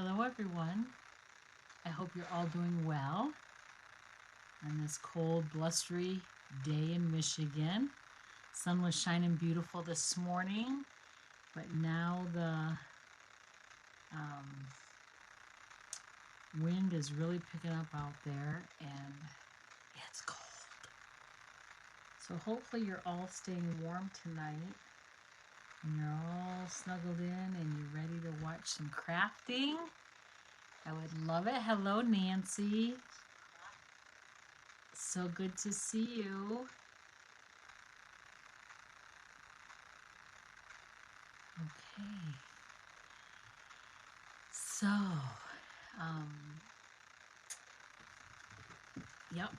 Hello everyone. I hope you're all doing well on this cold, blustery day in Michigan. Sun was shining beautiful this morning, but now the wind is really picking up out there and it's cold. So hopefully you're all staying warm tonight and you're all snuggled in and you're ready to watch some crafting. I would love it. Hello, Nancy. So good to see you. Okay. So, yep.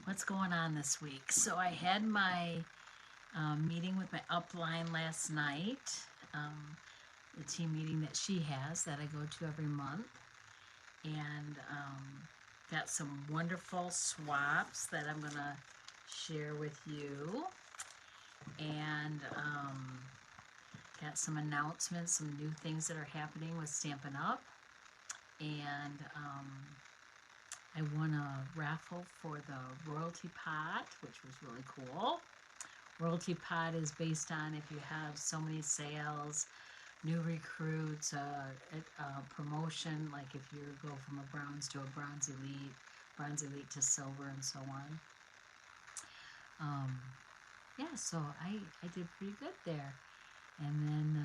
What's going on this week? So I had my meeting with my upline last night. The team meeting that she has that I go to every month, and got some wonderful swaps that I'm gonna share with you, and got some announcements, some new things that are happening with Stampin' Up, and I won a raffle for the Royalty Pot, which was really cool. Royalty Pot is based on if you have so many sales, new recruits, promotion, like if you go from a bronze to a bronze elite to silver, and so on. Yeah, so I did pretty good there. And then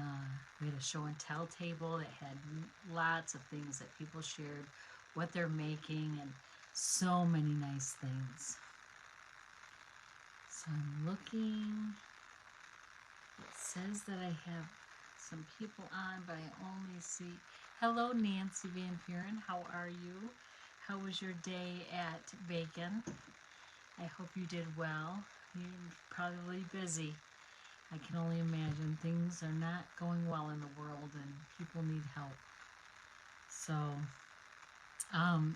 we had a show and tell table that had lots of things that people shared, what they're making, and so many nice things. So I'm looking. It says that I have some people on, but I only see. Hello, Nancy Van Buren. How are you? How was your day at Bacon? I hope you did well. You're probably busy. I can only imagine things are not going well in the world and people need help. So,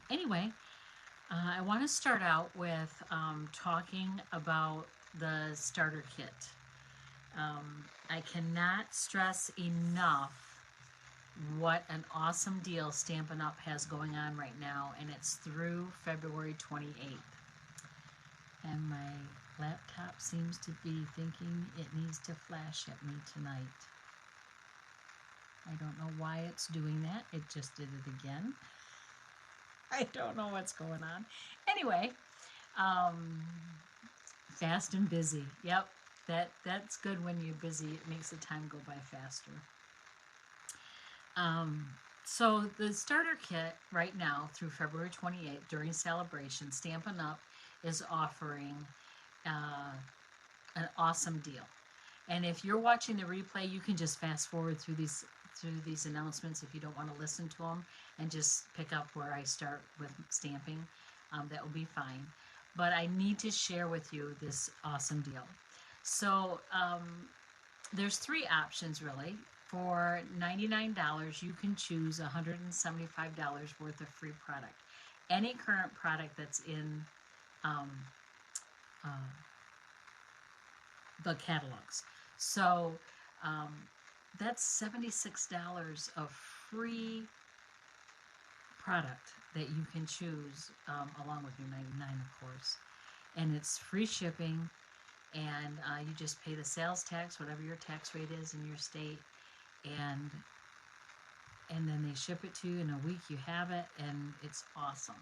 anyway, I want to start out with talking about the starter kit. I cannot stress enough what an awesome deal Stampin' Up! Has going on right now, and it's through February 28th. And my laptop seems to be thinking it needs to flash at me tonight. I don't know why it's doing that. It just did it again. I don't know what's going on. Anyway, fast and busy. Yep, that's good when you're busy. It makes the time go by faster. So the starter kit right now through February 28th during Sale-abration, Stampin' Up! Is offering an awesome deal. And if you're watching the replay, you can just fast forward through these announcements if you don't want to listen to them and just pick up where I start with stamping. That will be fine. But I need to share with you this awesome deal. So there's three options really. For $99, you can choose $175 worth of free product. Any current product that's in the catalogs. So that's $76 of free product that you can choose along with your $99, of course. And it's free shipping, and you just pay the sales tax, whatever your tax rate is in your state, and then they ship it to you in a week. You have it, and it's awesome.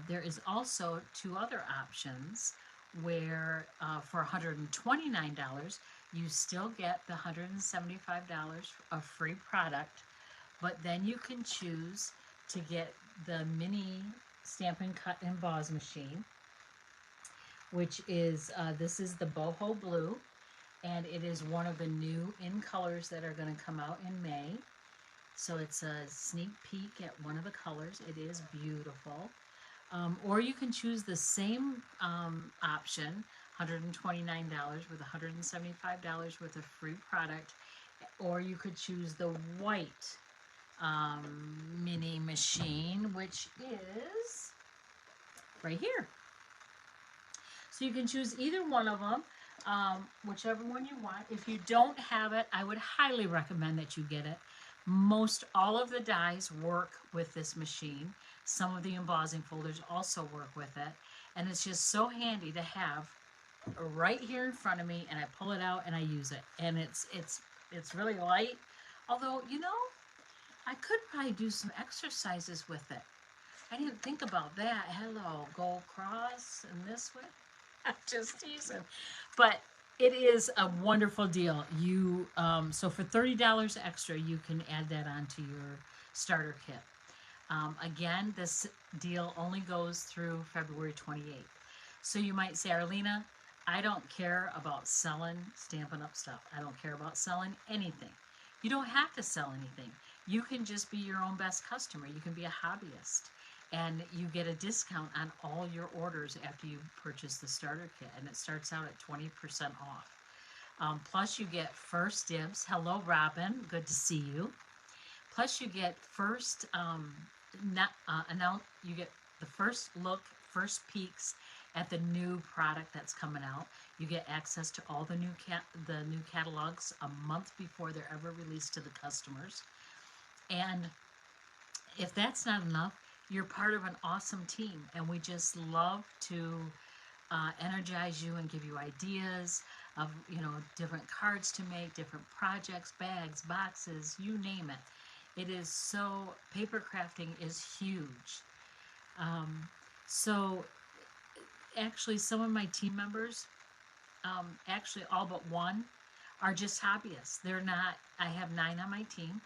There is also two other options where for $129, you still get the $175 of free product, but then you can choose to get the mini Stampin' Cut and Emboss machine, which is, this is the Boho Blue, and it is one of the new in colors that are going to come out in May. So it's a sneak peek at one of the colors. It is beautiful. Or you can choose the same option, $129 with $175 worth of free product, or you could choose the white mini machine, which is right here. So you can choose either one of them, whichever one you want. If you don't have it, I would highly recommend that you get it. Most all of the dies work with this machine. Some of the embossing folders also work with it. And it's just so handy to have right here in front of me, and I pull it out and I use it. And it's really light. Although, you know, I could probably do some exercises with it. I didn't think about that. Hello, go across and this way. I'm just teasing. But it is a wonderful deal. You so for $30 extra, you can add that onto your starter kit. Again, this deal only goes through February 28th. So you might say, Arlena, I don't care about selling Stampin' Up! Stuff. I don't care about selling anything. You don't have to sell anything. You can just be your own best customer. You can be a hobbyist. And you get a discount on all your orders after you purchase the starter kit. And it starts out at 20% off. Plus, you get first dibs. Hello, Robin. Good to see you. Plus, you get you get the first look, first peeks at the new product that's coming out. You get access to all the new catalogs a month before they're ever released to the customers. And if that's not enough, you're part of an awesome team, and we just love to energize you and give you ideas of, you know, different cards to make, different projects, bags, boxes, you name it. It is so, paper crafting is huge. So actually some of my team members, actually all but one, are just hobbyists. They're not, I have 9 on my team,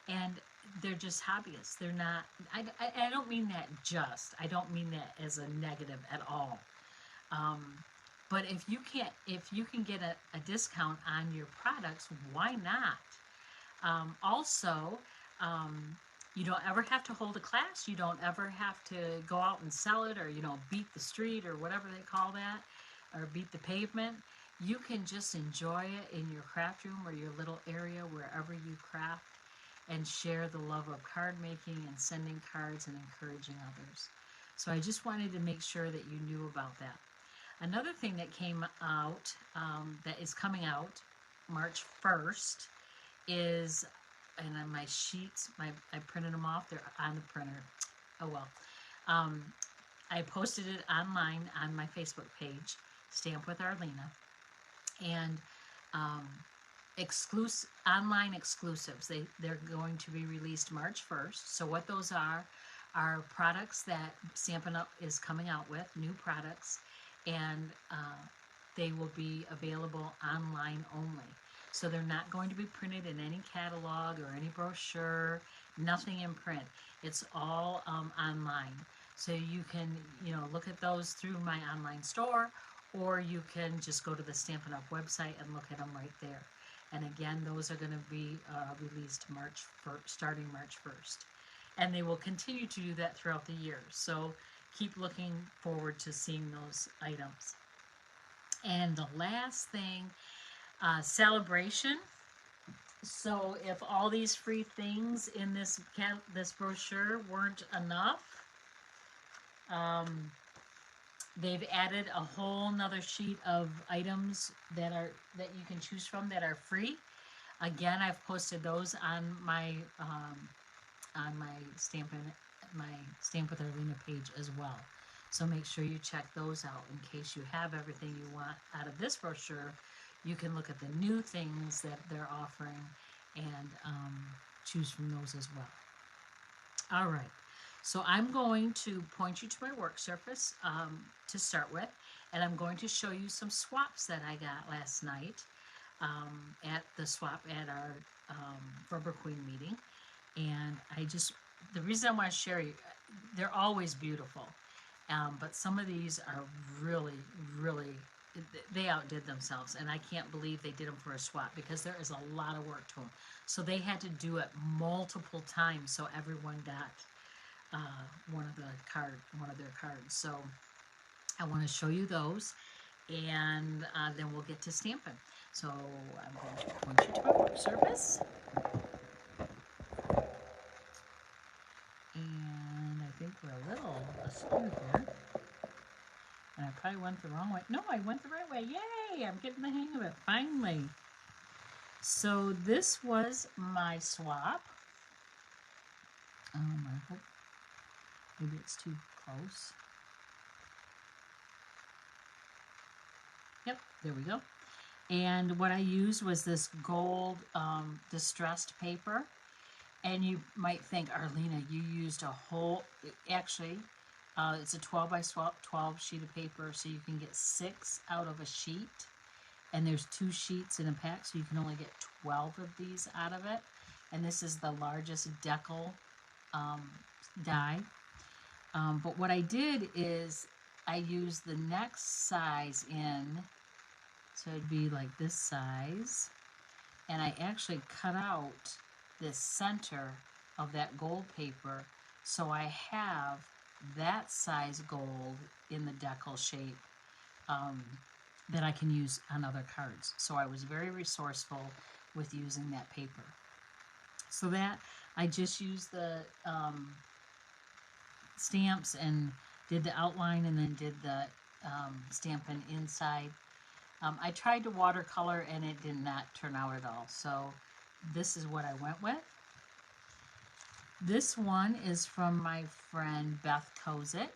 and they're just hobbyists. They're not, I don't mean that I don't mean that as a negative at all. But if you can get a discount on your products, why not? Also, you don't ever have to hold a class. You don't ever have to go out and sell it, or, you know, beat the street or whatever they call that, or beat the pavement. You can just enjoy it in your craft room or your little area wherever you craft, and share the love of card making and sending cards and encouraging others. So I just wanted to make sure that you knew about that. Another thing that came out, that is coming out March 1st, is, and on my sheets, I printed them off, they're on the printer. Oh well. I posted it online on my Facebook page, Stamp with Arlena, and online exclusives. They're going to be released March 1st. So what those are products that Stampin' Up! Is coming out with, new products, and they will be available online only. So they're not going to be printed in any catalog or any brochure, nothing in print. It's all online. So you can, you know, look at those through my online store, or you can just go to the Stampin' Up! Website and look at them right there. And again, those are going to be released starting March 1st. And they will continue to do that throughout the year. So keep looking forward to seeing those items. And the last thing, Sale-abration. So if all these free things in this brochure weren't enough, they've added a whole nother sheet of items that you can choose from that are free. Again, I've posted those on my Stamp with Arlena page as well. So make sure you check those out in case you have everything you want out of this brochure. You can look at the new things that they're offering and choose from those as well. All right. So I'm going to point you to my work surface to start with, and I'm going to show you some swaps that I got last night at our Rubber Queen meeting. And the reason I want to share you, they're always beautiful, but some of these are really, really, they outdid themselves, and I can't believe they did them for a swap, because there is a lot of work to them. So they had to do it multiple times so everyone got one of their cards. So I want to show you those, and then we'll get to stamping. So I'm going to point you to my work surface, and I think we're a little askew here, and I probably went the wrong way. No, I went the right way. Yay! I'm getting the hang of it finally. So this was my swap. I hope maybe it's too close. Yep, there we go. And what I used was this gold distressed paper. And you might think, Arlena, you used a whole, actually, it's a 12 by 12 sheet of paper, so you can get 6 out of a sheet. And there's 2 sheets in a pack, so you can only get 12 of these out of it. And this is the largest decal die. But what I did is I used the next size in, so it'd be like this size. And I actually cut out this center of that gold paper, so I have that size gold in the decal shape that I can use on other cards. So I was very resourceful with using that paper. So that I just used the stamps and did the outline and then did the stamping inside. I tried to watercolor and it did not turn out at all. So this is what I went with. This one is from my friend Beth Kozik.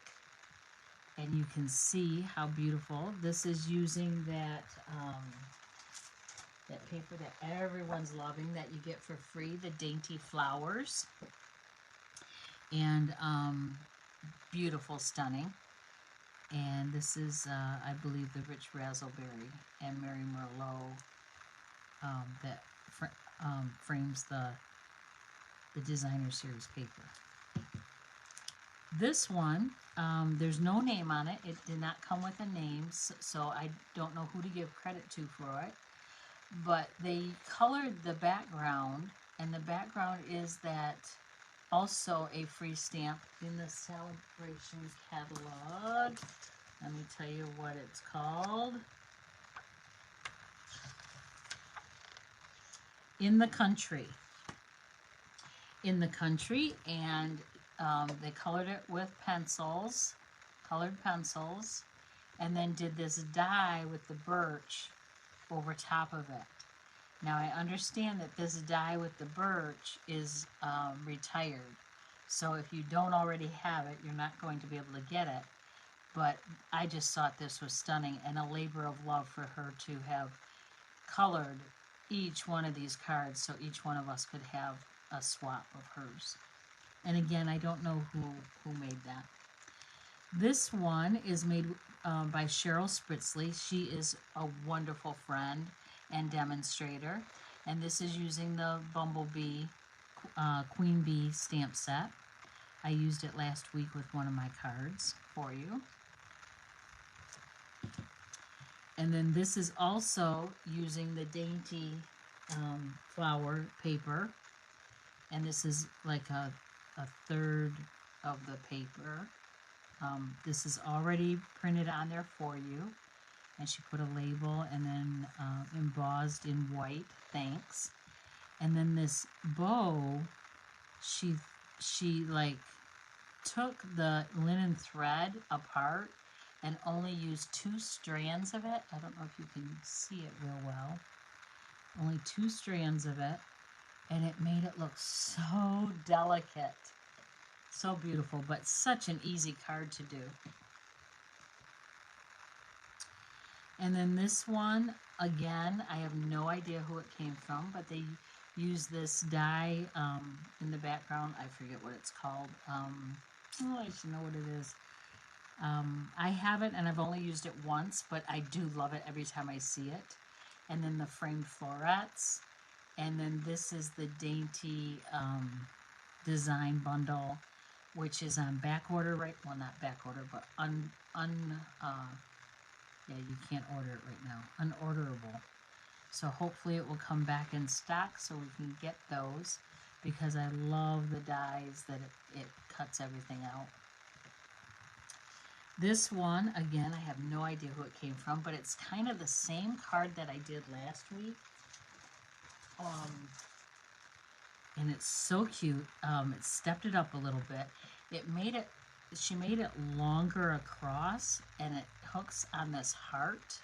And you can see how beautiful. This is using that that paper that everyone's loving that you get for free, the Dainty Flowers. And beautiful, stunning. And this is, I believe, the Rich Razzleberry and Mary Merlot that frames the designer series paper. This one, there's no name on it. It did not come with a name, so I don't know who to give credit to for it. But they colored the background, and the background is that also a free stamp in the Sale-abration catalog. Let me tell you what it's called. In the Country. In the Country, and they colored it with pencils, colored pencils, and then did this die with the birch over top of it. Now I understand that this die with the birch is retired, so if you don't already have it, you're not going to be able to get it. But I just thought this was stunning and a labor of love for her to have colored each one of these cards so each one of us could have a swap of hers. And again, I don't know who made that. This one is made by Cheryl Spritzley. She is a wonderful friend and demonstrator. And this is using the Bumblebee Queen Bee stamp set. I used it last week with one of my cards for you. And then this is also using the Dainty flower paper. And this is like a third of the paper. This is already printed on there for you. And she put a label and then embossed in white, thanks. And then this bow, she like took the linen thread apart and only used 2 strands of it. I don't know if you can see it real well. Only 2 strands of it. And it made it look so delicate. So beautiful, but such an easy card to do. And then this one, again, I have no idea who it came from, but they used this die in the background. I forget what it's called. Oh, I should know what it is. I have it, and I've only used it once, but I do love it every time I see it. And then the framed florets. And then this is the Dainty design bundle, which is on back order, right? Well, not back order, but yeah, you can't order it right now. Unorderable. So hopefully it will come back in stock so we can get those, because I love the dies that it cuts everything out. This one, again, I have no idea who it came from, but it's kind of the same card that I did last week. And it's so cute. It stepped it up a little bit. She made it longer across, and it hooks on this heart.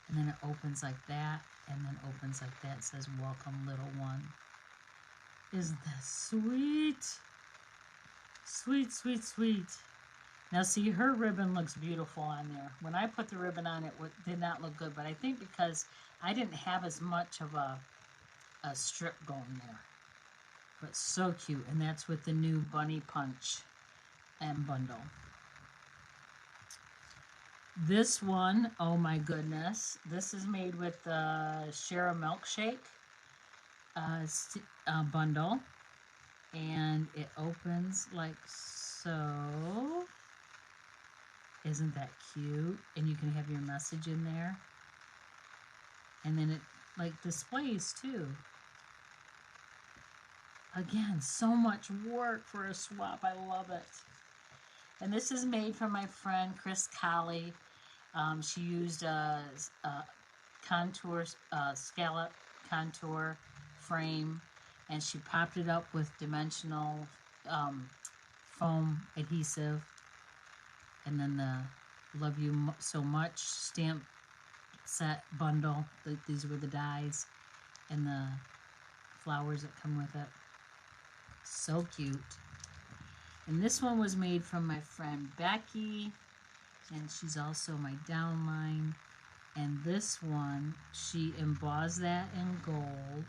And then it opens like that, and then opens like that. It says, "Welcome, little one." is this sweet. Sweet, sweet, sweet. Now see, her ribbon looks beautiful on there. When I put the ribbon on, it did not look good, but I think because I didn't have as much of a strip going there. But so cute, and that's with the new Bunny Punch and bundle. This one, oh my goodness, this is made with the Share a Milkshake bundle, and it opens like so. Isn't that cute? And you can have your message in there, and then it like displays too. Again, so much work for a swap. I love it. And this is made from my friend Chris Colley. She used a contour, scallop contour frame, and she popped it up with dimensional foam adhesive. And then the Love You So Much stamp set bundle. These were the dies and the flowers that come with it. So cute. And this one was made from my friend Becky, and she's also my downline. And this one, she embossed that in gold,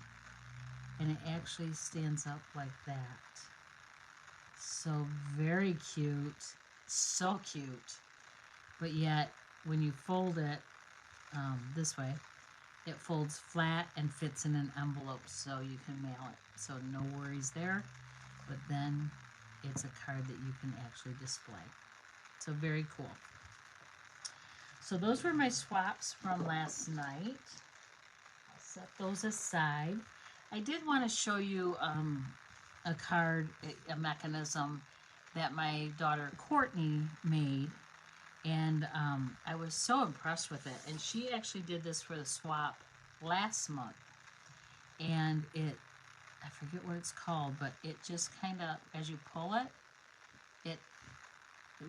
and it actually stands up like that. So very cute. So cute. But yet, when you fold it this way, it folds flat and fits in an envelope so you can mail it. So no worries there. But then it's a card that you can actually display. So very cool. So those were my swaps from last night. I'll set those aside. I did want to show you a card, a mechanism that my daughter Courtney made. And I was so impressed with it. And she actually did this for the swap last month. And I forget what it's called, but it just kind of, as you pull it, it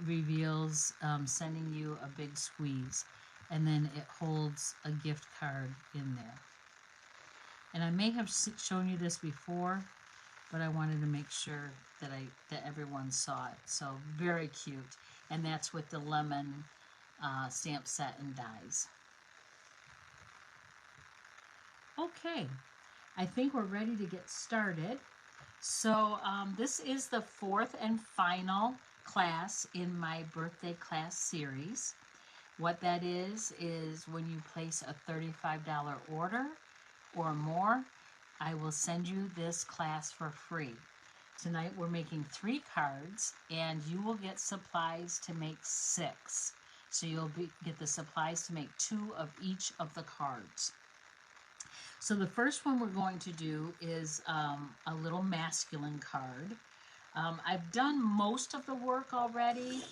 reveals sending you a big squeeze. And then it holds a gift card in there. And I may have shown you this before, but I wanted to make sure that everyone saw it. So very cute. And that's with the lemon stamp set and dies. Okay, I think we're ready to get started. So this is the fourth and final class in my birthday class series. What that is when you place a $35 order or more, I will send you this class for free. Tonight we're making 3 cards, and you will get supplies to make 6. So you'll get the supplies to make 2 of each of the cards. So the first one we're going to do is a little masculine card. I've done most of the work already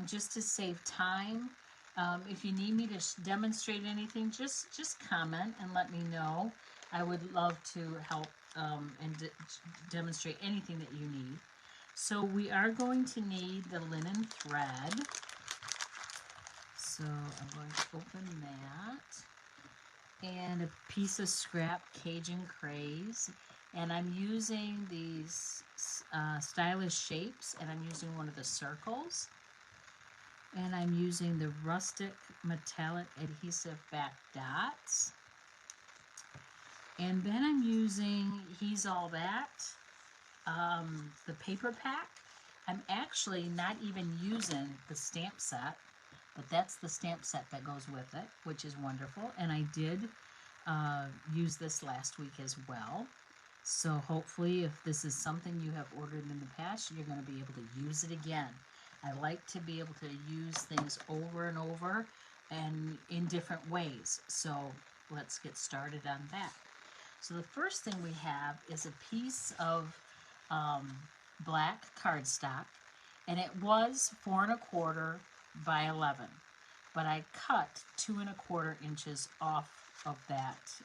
just to save time. If you need me to demonstrate anything, just comment and let me know. I would love to help and demonstrate anything that you need. So we are going to need the linen thread. So I'm going to open that. And a piece of scrap Cajun Craze. And I'm using these stylish shapes, and I'm using one of the circles. And I'm using the rustic metallic adhesive back dots. And then I'm using He's All That, the paper pack. I'm actually not even using the stamp set, but that's the stamp set that goes with it, which is wonderful. And I did use this last week as well. So hopefully if this is something you have ordered in the past, you're going to be able to use it again. I like to be able to use things over and over and in different ways. So let's get started on that. So the first thing we have is a piece of black cardstock, and it was 4 1/4 by 11, but I cut 2 1/4 inches off of that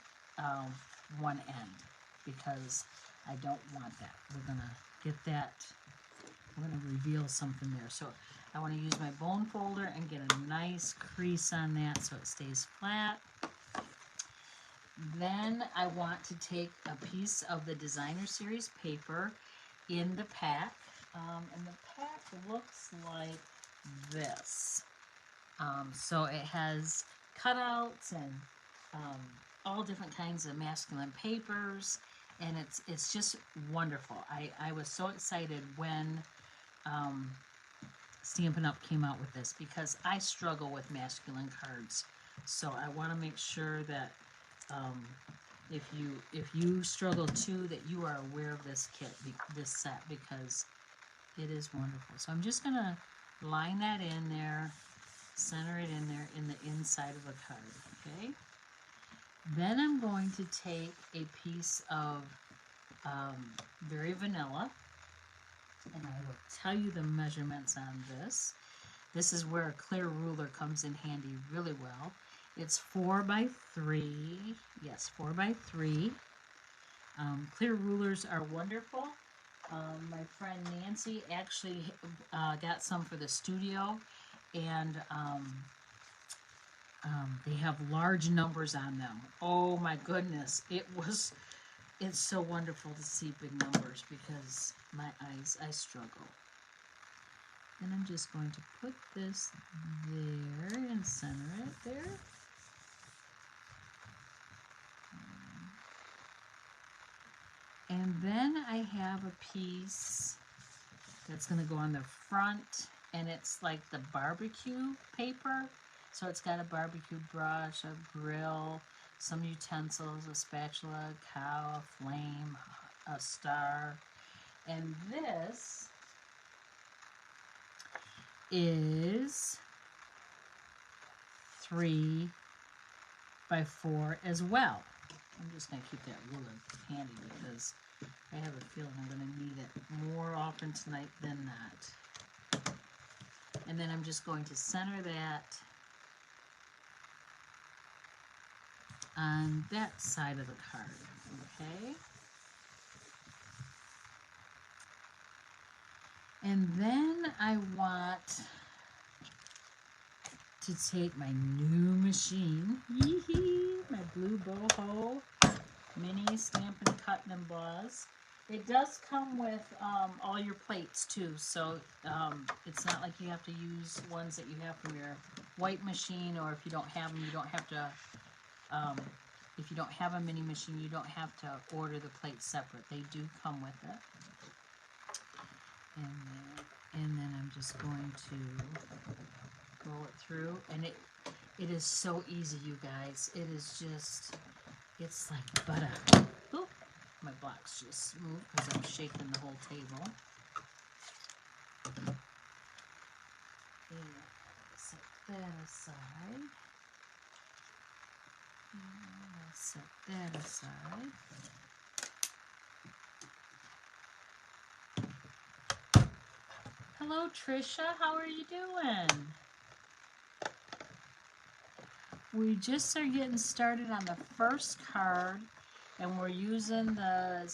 one end because I don't want that. We're gonna get that. We're gonna reveal something there. So I want to use my bone folder and get a nice crease on that so it stays flat. Then I want to take a piece of the designer series paper in the pack. And the pack looks like this. So it has cutouts and all different kinds of masculine papers, and it's just wonderful. I was so excited when Stampin' Up! Came out with this because I struggle with masculine cards. So I want to make sure that if you struggle too, that you are aware of this kit, this set, because it is wonderful. So I'm just gonna line that in there, center it in there in the inside of the card. Okay. Then I'm going to take a piece of Very Vanilla, and I will tell you the measurements on this. This is where a clear ruler comes in handy really well. It's 4 by 3. Yes, 4 by 3. Clear rulers are wonderful. My friend Nancy actually got some for the studio, and they have large numbers on them. Oh my goodness, it's so wonderful to see big numbers because my eyes, I struggle. And I'm just going to put this there and center it there. And then I have a piece that's going to go on the front, and it's like the barbecue paper. So it's got a barbecue brush, a grill, some utensils, a spatula, a cow, a flame, a star. And this is 3 by 4 as well. I'm just going to keep that ruler handy because I have a feeling I'm going to need it more often tonight than not. And then I'm just going to center that on that side of the card, okay? And then I want to take my new machine, my blue boho mini Stampin' Cut and Emboss. It does come with all your plates too, so it's not like you have to use ones that you have from your white machine, or if you don't have them, you don't have to, if you don't have a mini machine, you don't have to order the plates separate. They do come with it. And then I'm just going to roll it through, and it is so easy, you guys. It is just, it's like butter. Ooh, my block's just moved because I'm shaking the whole table. And set that aside. And I'll set that aside. Hello, Trisha. How are you doing? We just are getting started on the first card, and we're using the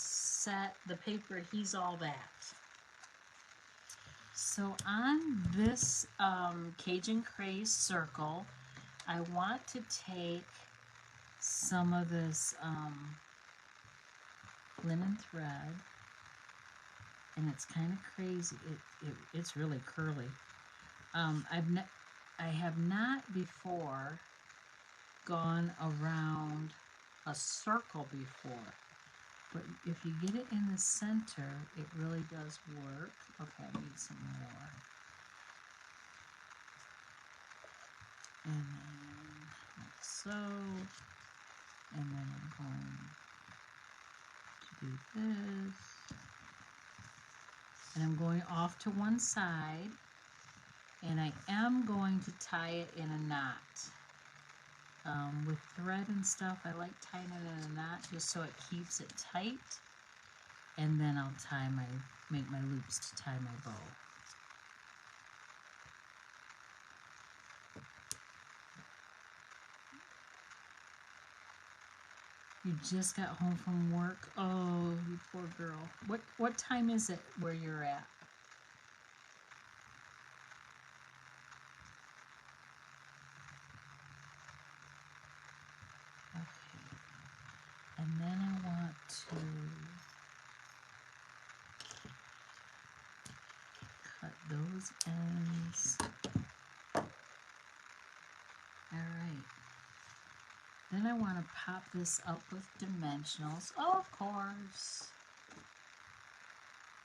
paper He's All That. So on this Cajun Craze circle, I want to take some of this linen thread, and it's kind of crazy. It's really curly. I have not before gone around a circle before, but if you get it in the center, it really does work. Okay, I need some more. And then like so, and then I'm going to do this, and I'm going off to one side, and I am going to tie it in a knot. With thread and stuff, I like tying it in a knot just so it keeps it tight, and then I'll make my loops to tie my bow. You just got home from work? Oh, you poor girl. What time is it where you're at? Okay. And then I want to cut those ends. Alright. Then I want to pop this up with dimensionals. Oh, of course.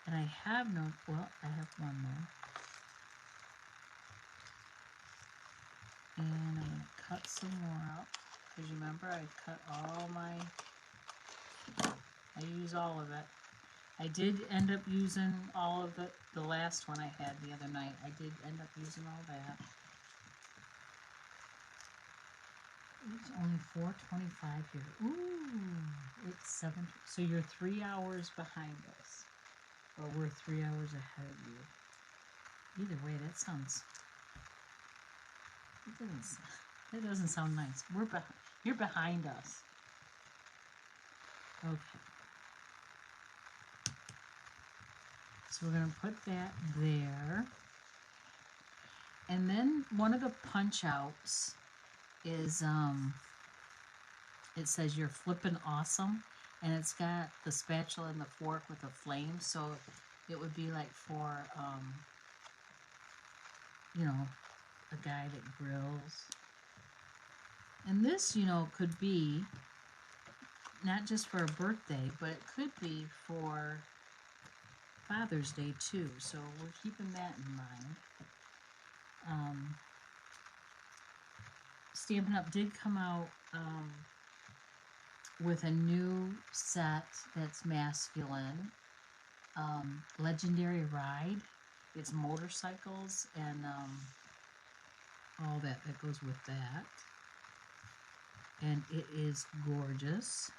And I have no, well, I have one more. And I'm going to cut some more out. Because remember, I cut all my, I use all of it. I did end up using all of it, the last one I had the other night. I did end up using all that. It's only 4:25 here. Ooh, it's 7. So you're 3 hours behind us. Or we're 3 hours ahead of you. Either way, that sounds, that doesn't sound nice. You're behind us. Okay. So we're going to put that there. And then one of the punch outs is, it says you're flipping awesome. And it's got the spatula and the fork with the flame. So it would be like for, you know, a guy that grills. And this, you know, could be not just for a birthday, but it could be for Father's Day too. So we're keeping that in mind. Stampin' Up! Did come out with a new set that's masculine. Legendary Ride. It's motorcycles and all that goes with that. And it is gorgeous.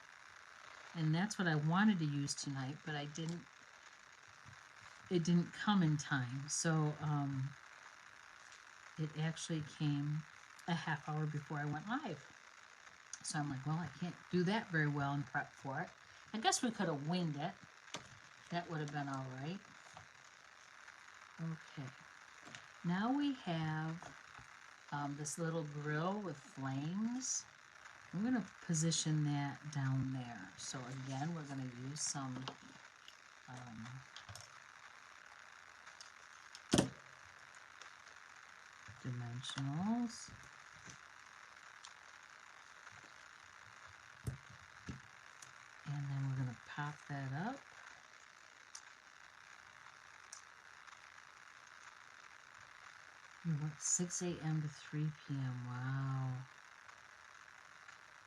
And that's what I wanted to use tonight, but I didn't. It didn't come in time. So it actually came a half hour before I went live. So I'm like, well, I can't do that very well and prep for it. I guess we could have winged it. That would have been all right. Okay. Now we have this little grill with flames. I'm going to position that down there. So again, we're going to use some dimensionals. And then we're going to pop that up. What, 6 a.m. to 3 p.m. Wow.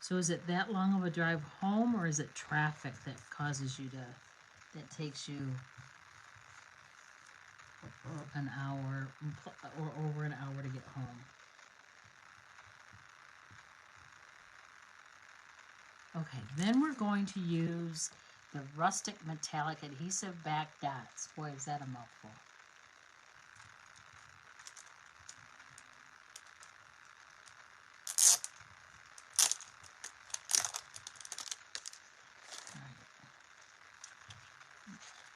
So is it that long of a drive home, or is it traffic that causes you to, that takes you an hour or over an hour to get home? Okay, then we're going to use the rustic metallic adhesive back dots. Boy, is that a mouthful.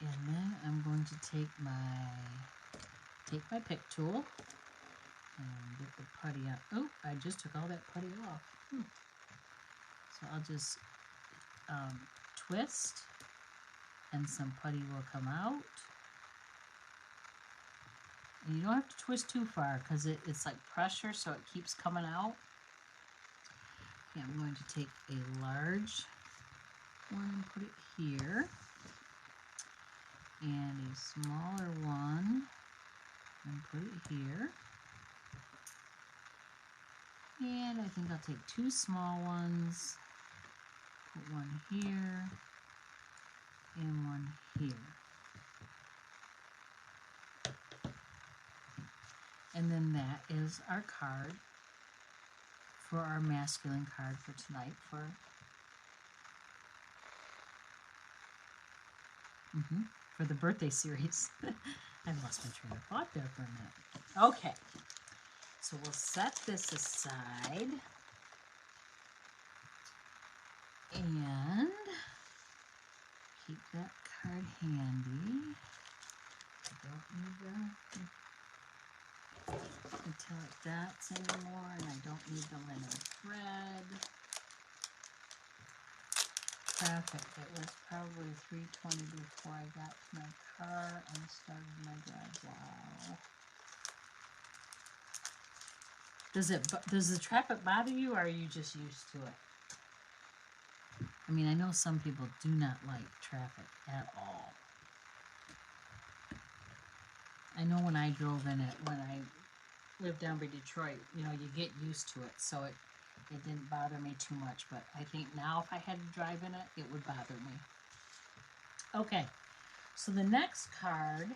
And then I'm going to take my pick tool and get the putty out. Oh, I just took all that putty off. So I'll just twist, and some putty will come out. And you don't have to twist too far because it's like pressure, so it keeps coming out. Okay, I'm going to take a large one and put it here. And a smaller one and put it here. And I think I'll take 2 small ones, put one here and one here. And then that is our card for our masculine card for tonight for the birthday series. I lost my train of thought there for a minute. Okay, so we'll set this aside and keep that card handy. I don't need the metallic dots anymore, and I don't need the linen thread. traffic. It was probably 3:20 before I got to my car and started my drive. Wow. Does the traffic bother you, or are you just used to it? I mean, I know some people do not like traffic at all. I know when I drove in it, when I lived down by Detroit, you know, you get used to it, so it didn't bother me too much, but I think now if I had to drive in it, it would bother me. Okay, so the next card,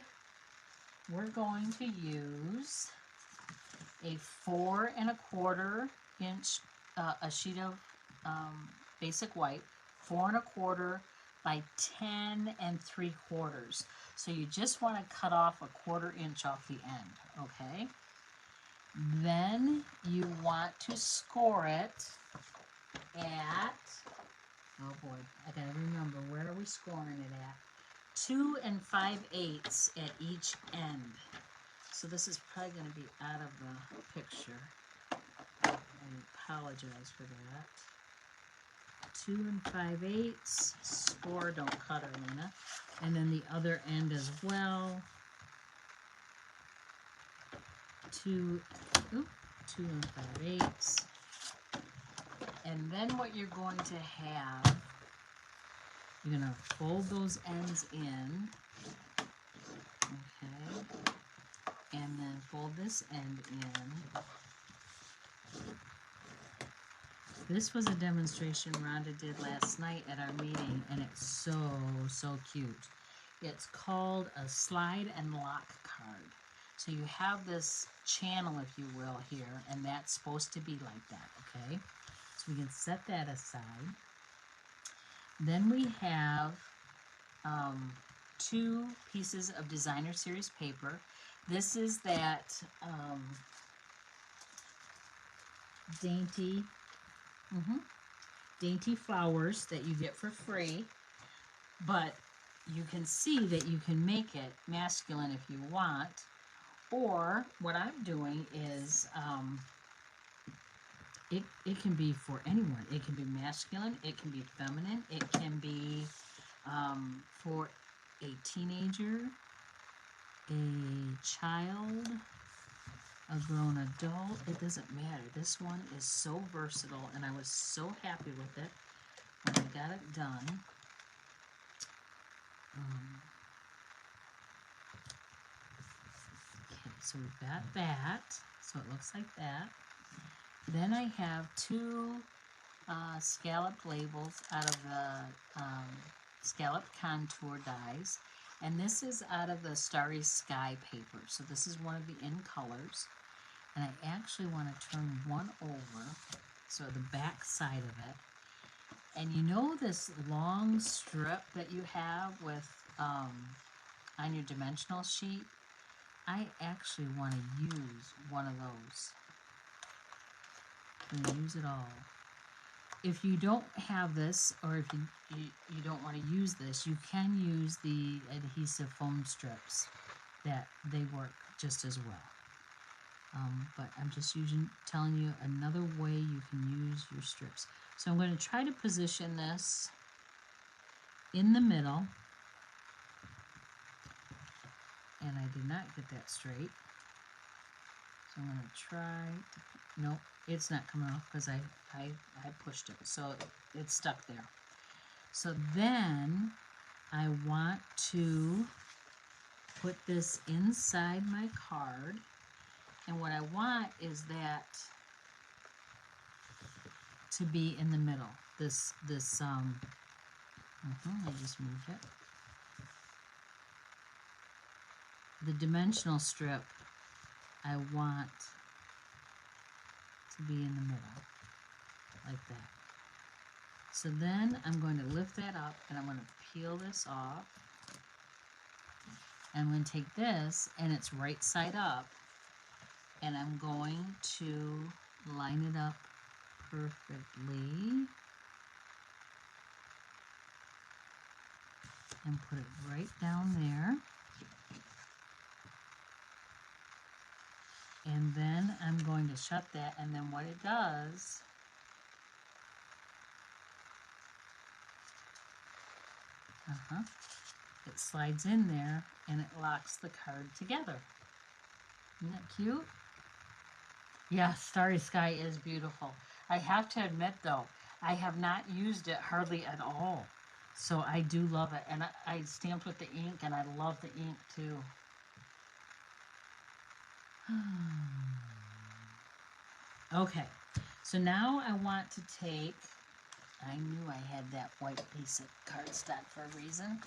we're going to use a 4 1/4 inch, a sheet of basic white, 4 1/4 by 10 3/4. So you just want to cut off a 1/4 inch off the end, okay? Then you want to score it at, oh boy, I gotta remember, where are we scoring it at? 2 5/8 at each end. So this is probably going to be out of the picture. I apologize for that. 2 5/8, score, don't cut, Arlena. And then the other end as well. 2 5/8. And then what you're going to have, you're going to fold those ends in. Okay. And then fold this end in. This was a demonstration Rhonda did last night at our meeting, and it's so cute. It's called a slide and lock card. So you have this channel, if you will, here, and that's supposed to be like that, okay? So we can set that aside. Then we have 2 pieces of designer series paper. This is that dainty flowers that you get for free, but you can see that you can make it masculine if you want, or what I'm doing is it can be for anyone. It can be masculine, it can be feminine, it can be for a teenager, a child, a grown adult. It doesn't matter. This one is so versatile, and I was so happy with it when I got it done. Okay, so we've got that. So it looks like that. Then I have 2 scalloped labels out of the scalloped contour dies, and this is out of the Starry Sky paper. So this is one of the in colors, and I actually want to turn one over, so the back side of it. And you know this long strip that you have with on your dimensional sheet? I actually want to use one of those. I'm going to use it all. If you don't have this, or if you don't want to use this, you can use the adhesive foam strips. That they work just as well. But I'm just telling you another way you can use your strips. So I'm going to try to position this in the middle. And I did not get that straight. So I'm going to try to, nope, it's not coming off because I pushed it. So it's stuck there. So then I want to put this inside my card. And what I want is that to be in the middle. I just moved it. The dimensional strip, I want to be in the middle, like that. So then I'm going to lift that up, and I'm going to peel this off. And I'm going to take this, and it's right side up, and I'm going to line it up perfectly and put it right down there. And then I'm going to shut that, and then what it does It slides in there and it locks the card together. Isn't that cute? Yeah, Starry Sky is beautiful. I have to admit though, I have not used it hardly at all. So I do love it. And I stamped with the ink and I love the ink too. Okay, so now I want to take, I knew I had that white piece of cardstock for a reason.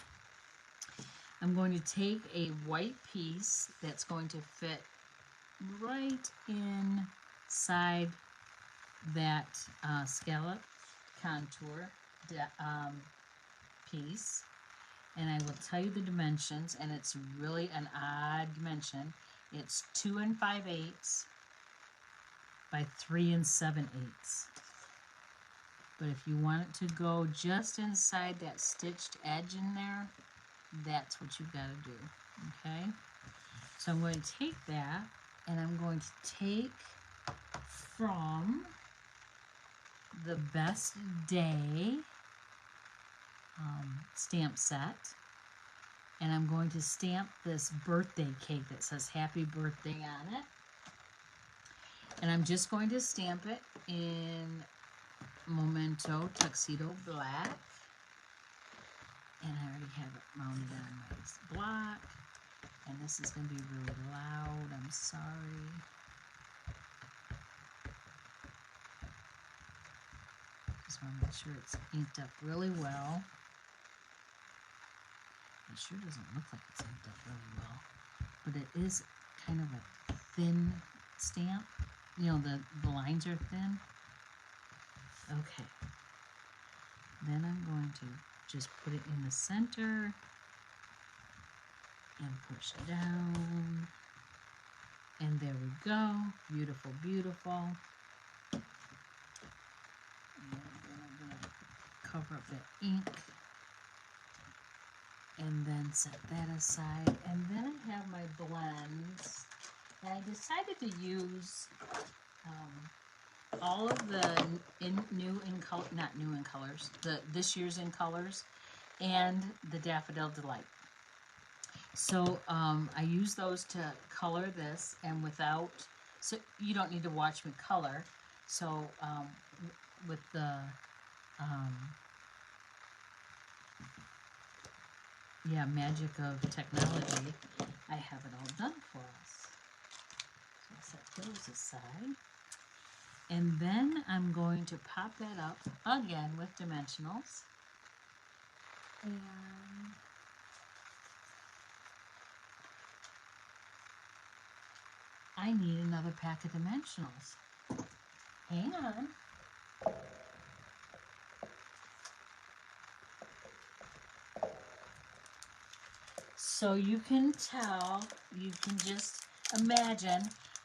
I'm going to take a white piece that's going to fit right inside that scallop contour piece, and I will tell you the dimensions, and it's really an odd dimension. It's 2 5/8 by 3 7/8. But if you want it to go just inside that stitched edge in there, that's what you've got to do, okay? So I'm going to take that, and I'm going to take from the Best Day stamp set, and I'm going to stamp this birthday cake that says Happy Birthday on it. And I'm just going to stamp it in Memento Tuxedo Black. And I already have it mounted on my block. And this is going to be really loud. I'm sorry. Just want to make sure it's inked up really well. It sure doesn't look like it's inked up really well. But it is kind of a thin stamp. You know, the lines are thin. Okay. Then I'm going to just put it in the center and push down. And there we go. Beautiful, beautiful. And then I'm going to cover up that ink. And then set that aside. And then I have my blends. And I decided to use all of the this year's in colors, and the Daffodil Delight. So I use those to color this, and without, so you don't need to watch me color. So with the magic of technology, I have it all done for us. So I'll set those aside. And then I'm going to pop that up again with dimensionals. And I need another pack of dimensionals. Hang on. So you can tell, you can just imagine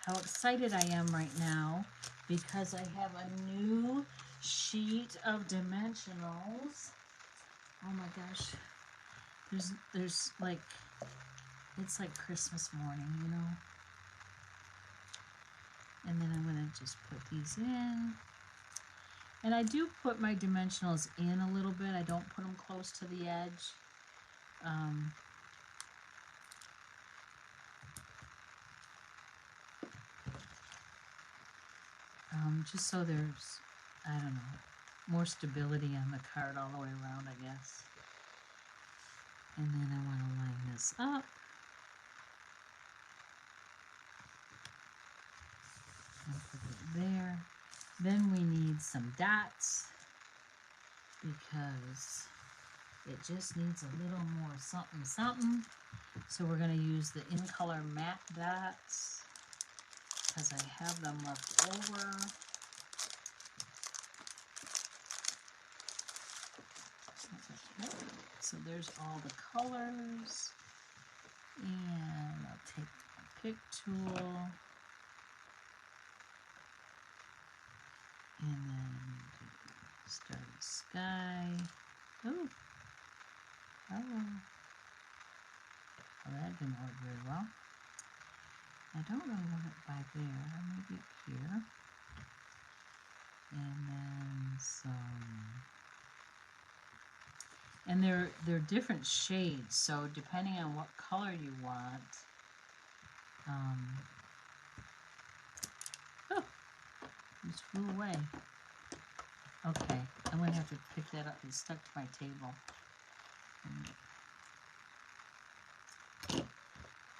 how excited I am right now, because I have a new sheet of dimensionals. Oh my gosh. There's like, it's like Christmas morning, you know. And then I'm going to just put these in. And I do put my dimensionals in a little bit. I don't put them close to the edge. Just so there's, I don't know, more stability on the card all the way around, I guess. And then I want to line this up. And put it there. Then we need some dots, because it just needs a little more something something. So we're going to use the In Color matte dots, because I have them left over. Okay. So there's all the colors, and I'll take my pick tool, and then do Starry Sky. Oh, hello. Well, that didn't work very well. I don't really want it by there, maybe up here. And then some And they're different shades, so depending on what color you want. Oh, just flew away. Okay, I'm gonna have to pick that up. It's stuck to my table.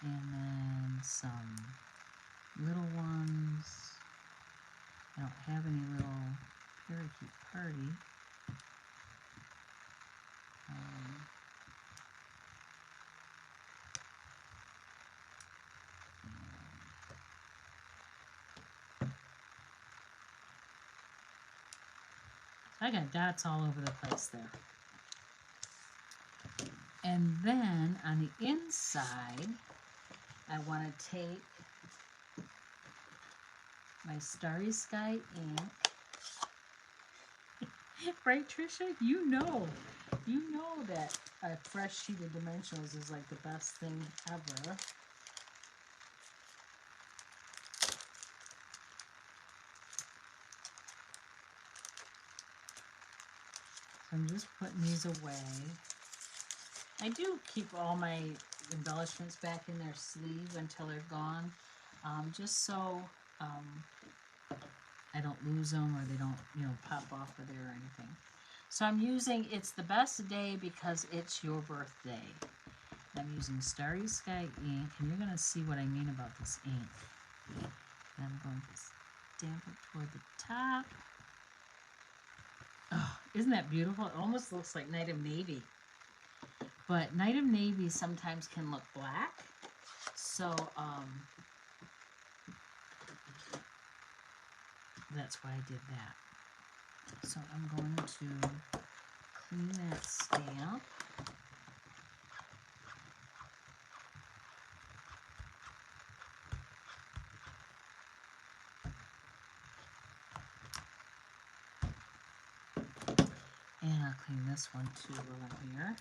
And then some little ones. I don't have any little parakeet party. I got dots all over the place there. And then on the inside, I want to take my Starry Sky ink. Right, Trisha? You know that a fresh sheet of dimensionals is like the best thing ever. So I'm just putting these away. I do keep all my embellishments back in their sleeve until they're gone, just so I don't lose them or they don't, pop off of there or anything. So I'm using It's the Best Day because it's your birthday. I'm using Starry Sky ink, and you're going to see what I mean about this ink. And I'm going to stamp it toward the top. Oh, isn't that beautiful? It almost looks like Night of Navy. But Night of Navy sometimes can look black. So, that's why I did that. So I'm going to clean that stamp. And I'll clean this one too while I'm here.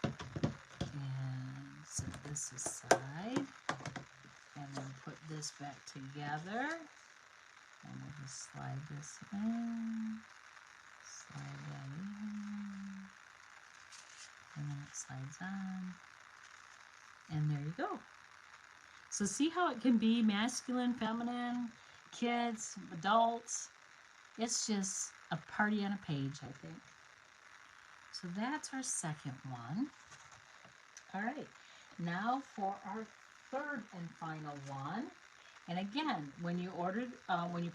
And set this aside. And then put this back together. And we'll just slide this in. Slide that in. And then it slides on. And there you go. So see how it can be masculine, feminine, kids, adults. It's just a party on a page, I think. So that's our second one. All right, now for our third and final one. And again, when you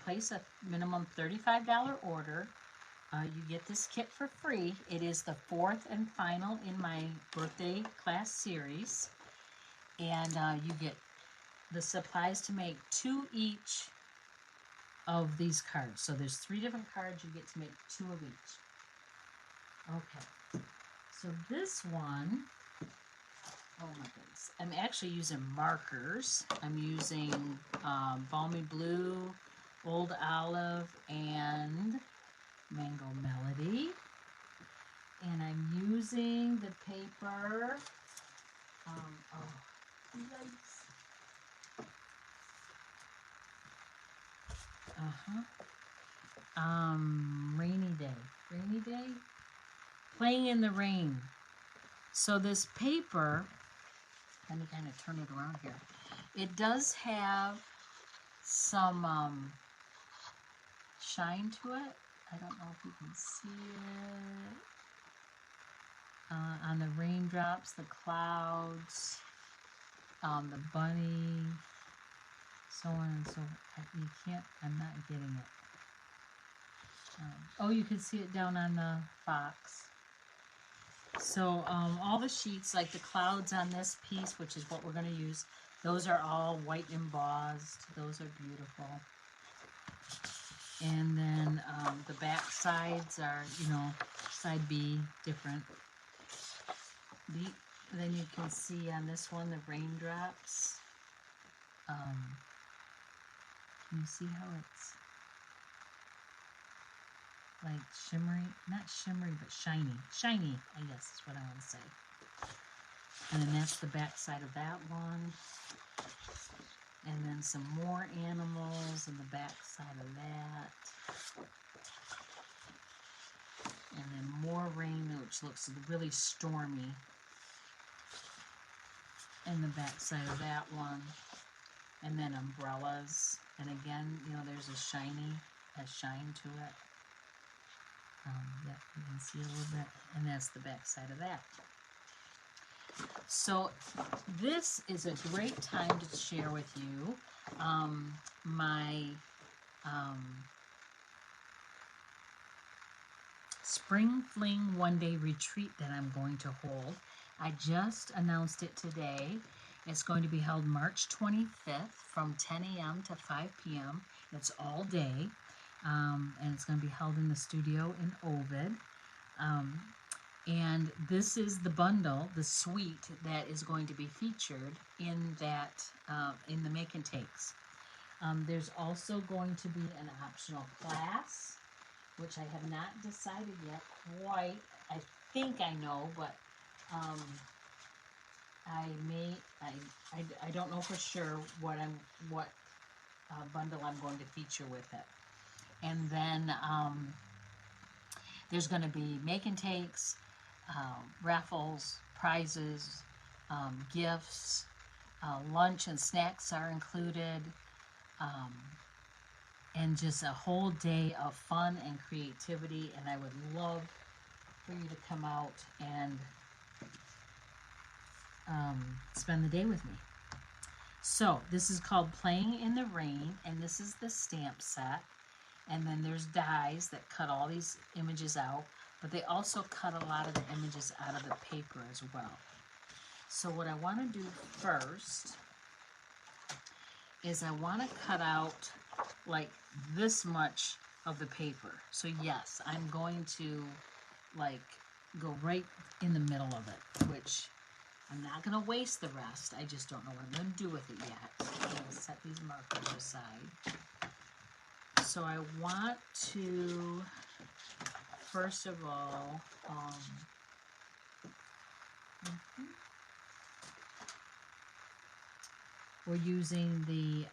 place a minimum $35 order, you get this kit for free. It is the fourth and final in my birthday class series. And you get the supplies to make 2 each of these cards. So there's 3 different cards. You get to make 2 of each. Okay. So this one, oh my goodness. I'm actually using markers. I'm using Balmy Blue, Old Olive, and Mango Melody. And I'm using the paper, yikes. Rainy Day, Playing in the Rain. So this paper, let me kind of turn it around here. It does have some shine to it. I don't know if you can see it. On the raindrops, the clouds, the bunny, so on and so forth. You can't, I'm not getting it. Oh, you can see it down on the fox. So all the sheets, like the clouds on this piece, which is what we're going to use, those are all white embossed. Those are beautiful. And then the back sides are, side B, different. Then you can see on this one the raindrops. Can you see how it's like shimmery? Not shimmery, but shiny. Shiny, I guess is what I want to say. And then that's the back side of that one. And then some more animals in the back side of that. and then more rain, which looks really stormy in the back side of that one, and then umbrellas, and again, you know, there's a shine to it. Yeah, you can see a little bit, and that's the back side of that. So this is a great time to share with you my Spring Fling one-day retreat that I'm going to hold. I just announced it today. It's going to be held March 25th from 10 a.m. to 5 p.m. It's all day, and it's going to be held in the studio in Ovid. And this is the bundle, the suite that is going to be featured in that, in the Make and Takes. There's also going to be an optional class, which I have not decided yet quite. I think I know, but I don't know for sure what bundle I'm going to feature with it. And then there's going to be Make and Takes, raffles, prizes, gifts, lunch and snacks are included, and just a whole day of fun and creativity. And I would love for you to come out and spend the day with me. So this is called Playing in the Rain, and this is the stamp set. And then there's dies that cut all these images out, but they also cut a lot of the images out of the paper as well. So what I want to do first is I want to cut out like this much of the paper. So yes, I'm going to like go right in the middle of it, which I'm not going to waste the rest. I just don't know what I'm going to do with it yet. I'm going to set these markers aside. So I want to, first of all, we're using the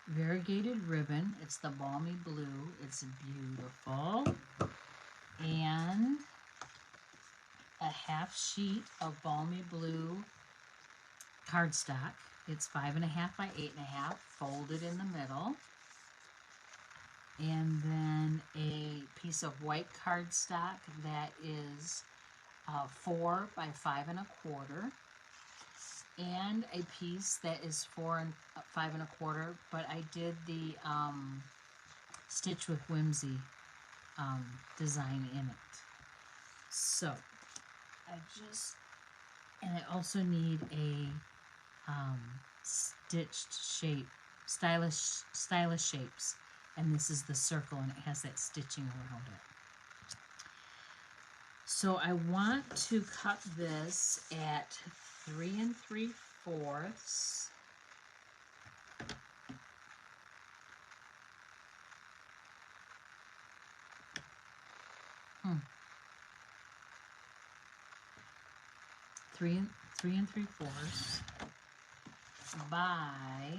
variegated ribbon. It's the Balmy Blue. It's beautiful. And a half sheet of Balmy Blue cardstock. It's 5.5 by 8.5, folded in the middle. And then a piece of white cardstock that is 4 by 5.25, and a piece that is 4 and 5.25, but I did the Stitch with Whimsy design in it. So and I also need a stitched shape, stylish shapes. And this is the circle, and it has that stitching around it. So I want to cut this at 3 3/4. 3 3/4 by.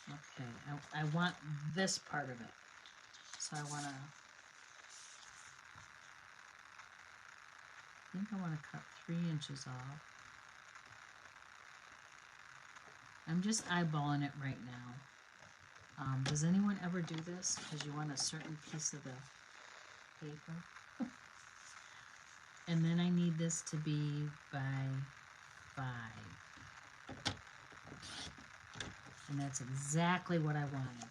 Okay, I want this part of it. So I want to, I think I want to cut 3 inches off. I'm just eyeballing it right now. Does anyone ever do this? Because you want a certain piece of the paper. And then I need this to be by 5. And that's exactly what I wanted.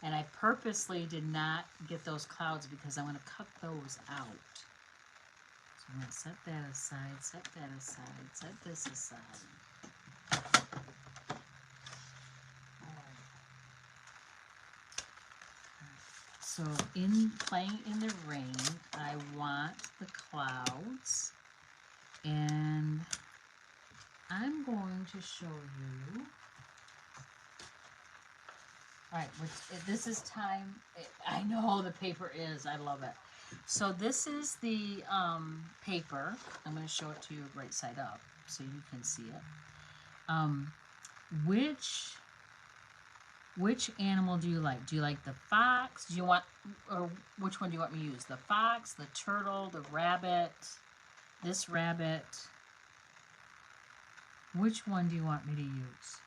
And I purposely did not get those clouds because I want to cut those out. So I'm going to set that aside, set that aside, set this aside. So in Playing in the Rain, I want the clouds. And I'm going to show you. All right, this is time. I know the paper is. I love it. So this is the paper. I'm going to show it to you right side up so you can see it. Which Which animal do you like? Do you like the fox? Do you want, or which one do you want me to use? The fox, the turtle, the rabbit, this rabbit? Which one do you want me to use?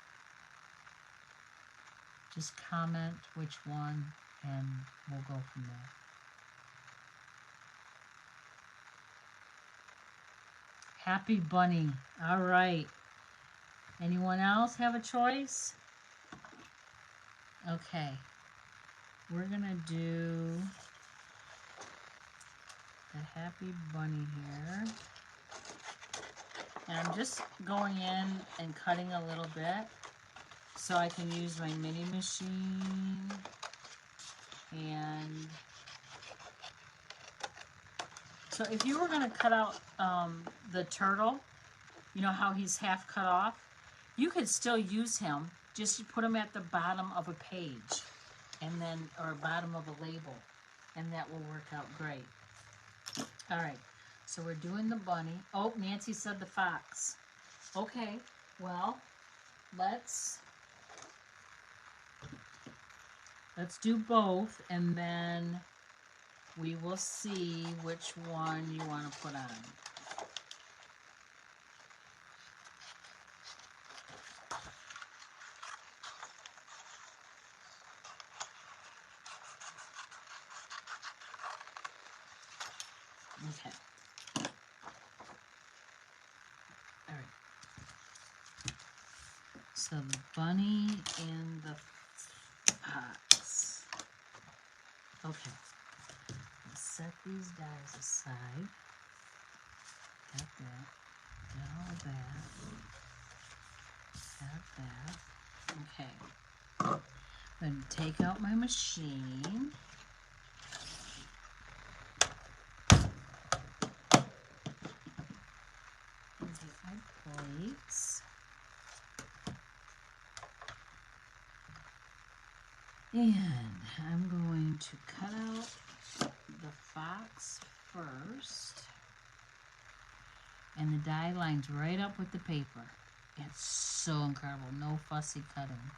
Just comment which one and we'll go from there. Happy bunny. All right. Anyone else have a choice? Okay. We're going to do the happy bunny here. And I'm just going in and cutting a little bit so I can use my mini machine. And so if you were going to cut out the turtle, you know how he's half cut off? You could still use him. Just put him at the bottom of a page, and then, or bottom of a label, and that will work out great. All right, so we're doing the bunny. Oh, Nancy said the fox. Okay, well, let's do both, and then we will see which one you want to put on. Okay. All right. So the bunny and the fox. Okay. Let's set these dies aside. Got that. Got all that. Got that. Okay. Then take out my machine. And take my plates. And I'm going to cut out the fox first. And the die lines right up with the paper. It's so incredible. No fussy cutting.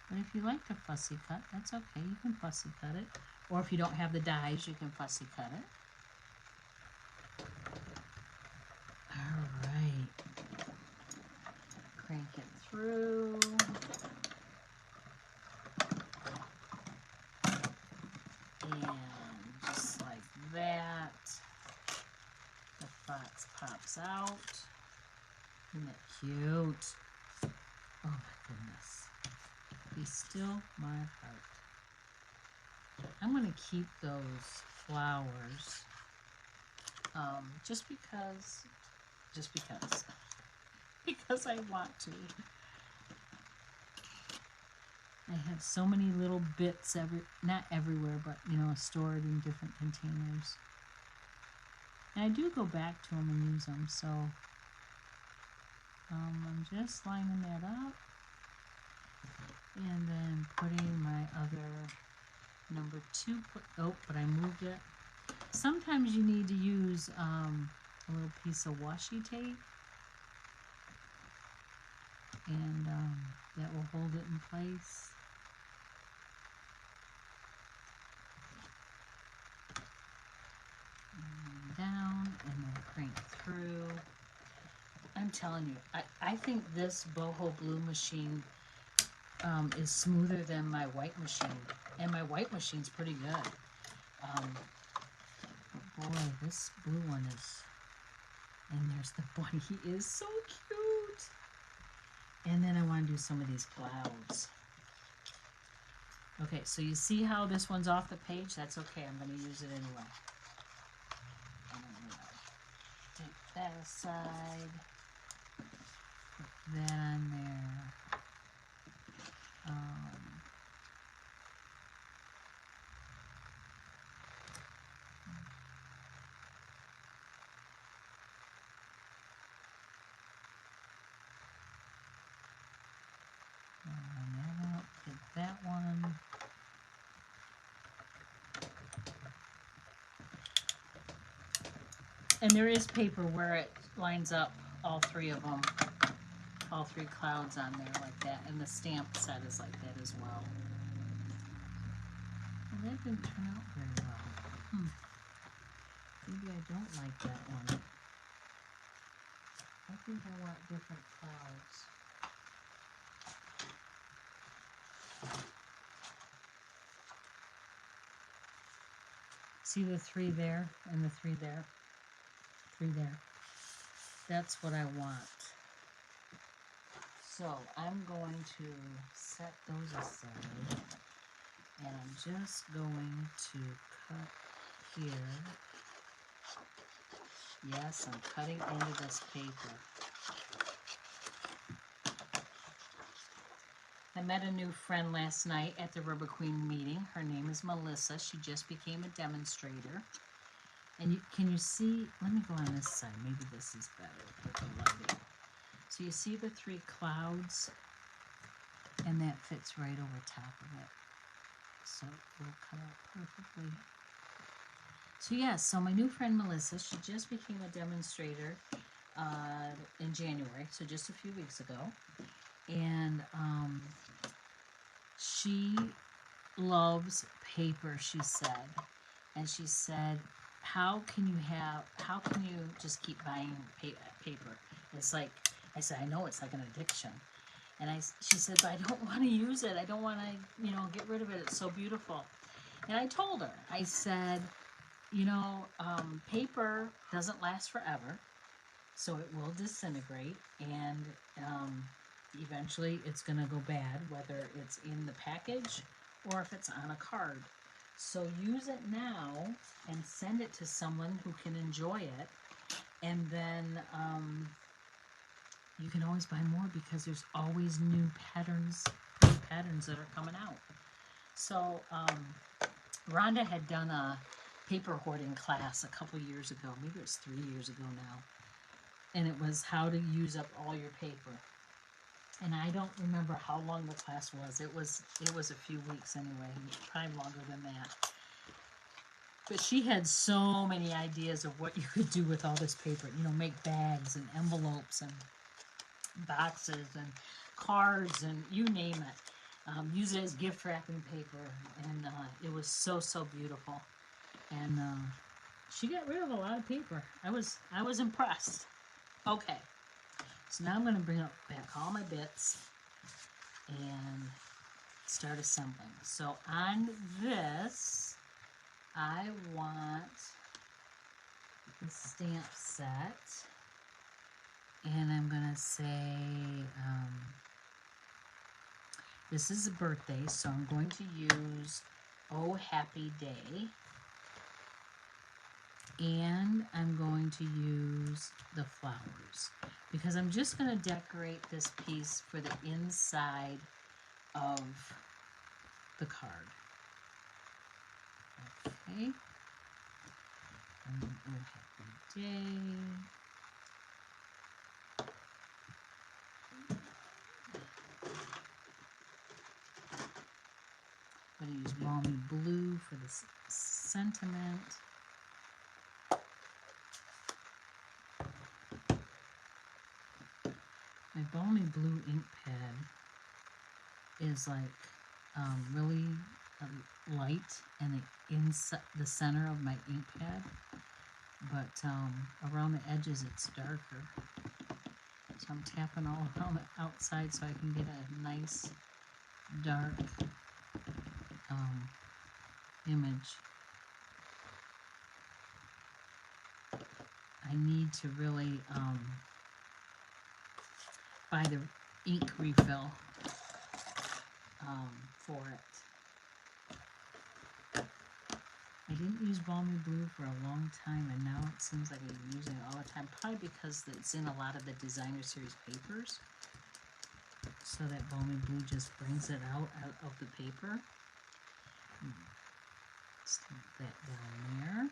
But if you like to fussy cut, that's okay. You can fussy cut it. Or if you don't have the dies, you can fussy cut it. All right. Crank it through. And just like that, the fox pops out. Isn't that cute? Oh my goodness. Be still my heart. I'm going to keep those flowers just because I want to. I have so many little bits not everywhere, but you know, stored in different containers. And I do go back to them and use them, so I'm just lining that up. And then putting my other number 2, but I moved it. Sometimes you need to use a little piece of washi tape, and that will hold it in place. And down, and then crank through. I'm telling you, I think this boho blue machine is smoother than my white machine, and my white machine's pretty good. But boy, this blue one is, and there's the bunny. He is so cute. And then I want to do some of these clouds. Okay, so you see how this one's off the page? That's okay, I'm going to use it anyway. And I'm going to take that aside, put that on there. Get that one. And there is paper where it lines up, all 3 of them. all three clouds on there like that, and the stamp set is like that as well. Well, that didn't turn out very well. Maybe I don't like that one. I think I want different clouds. See the three there and the three there? Three there. That's what I want. So I'm going to set those aside, and I'm just going to cut here. Yes, I'm cutting into this paper. I met a new friend last night at the Rubber Queen meeting. Her name is Melissa. She just became a demonstrator. And can you see, let me go on this side. Maybe this is better with the lighting. So you see the three clouds? And that fits right over top of it. So it will cut out perfectly. So yeah, so my new friend Melissa, she just became a demonstrator in January, so just a few weeks ago. And she loves paper, she said. And she said, how can you just keep buying paper? It's like, I said, I know, it's like an addiction. And she said, but I don't want to use it. I don't want to, get rid of it. It's so beautiful. And I told her, I said, paper doesn't last forever, so it will disintegrate, and eventually it's going to go bad, whether it's in the package or if it's on a card. So use it now and send it to someone who can enjoy it, and then you can always buy more because there's always new patterns that are coming out. So Rhonda had done a paper hoarding class a couple years ago. Maybe it was 3 years ago now. And it was how to use up all your paper. And I don't remember how long the class was. It was a few weeks anyway, probably longer than that. But she had so many ideas of what you could do with all this paper. Make bags and envelopes and boxes and cards and you name it. Use it as gift wrapping paper. And it was so, so beautiful. And she got rid of a lot of paper. I was impressed. Okay, so now I'm going to bring back all my bits and start assembling. So on this, I want the stamp set, and I'm going to say this is a birthday, so I'm going to use Oh Happy Day. And I'm going to use the flowers because I'm just going to decorate this piece for the inside of the card. Okay. And Oh Happy Day. I'm going to use balmy blue for the sentiment. My balmy blue ink pad is like really light and the center of my ink pad, but around the edges it's darker. So I'm tapping all around the outside so I can get a nice dark image. I need to really buy the ink refill for it. I didn't use balmy blue for a long time, and now it seems like I'm using it all the time, probably because it's in a lot of the designer series papers. So that balmy blue just brings it out of the paper. Stamp that down there.